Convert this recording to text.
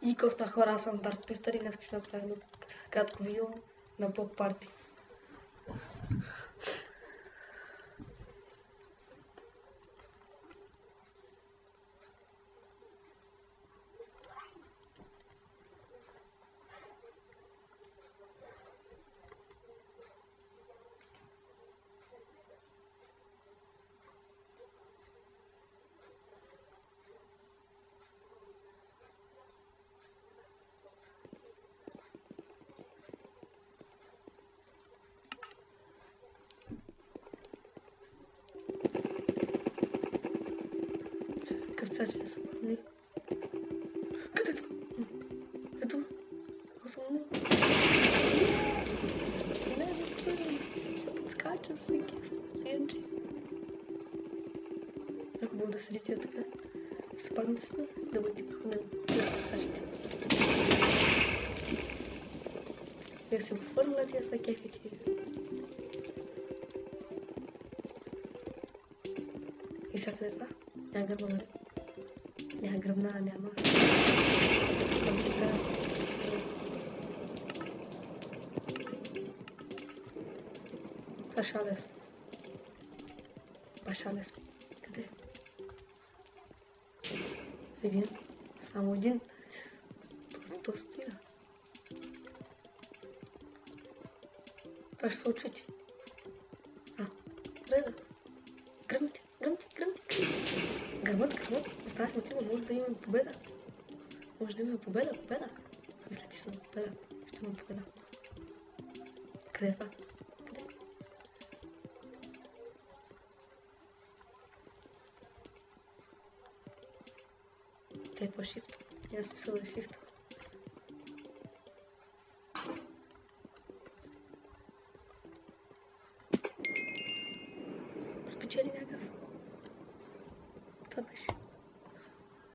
И коста хора, аз съм Dark Twister и днес ще направя едно кратко видео на Block Party. Кърцаче са първи. Където? Ето. Аз съм не. Не, не съм. Да подскачам всеки. Сиенче. Ако мога да седите така. Спаднете си, да бъдете прехвърлен. Да подскачате. Я си оформила тия са кефите. И сега къде е това? Няма гърба, нали? Няма гръбна, няма. Съм така. Това шалес. Това шалес. Къде? Един. Само един. То стига. Това ще се очути. Реда. Гръмте, гръмте, гръмте. Гръмът. Оставих мотива, може да имаме победа. Може да имаме победа. Мислете се на победа. Ще имаме победа. Къде е това? Къде? Те е по shift. Няма смисъл да е shift. Спечели някакъв. Това беше.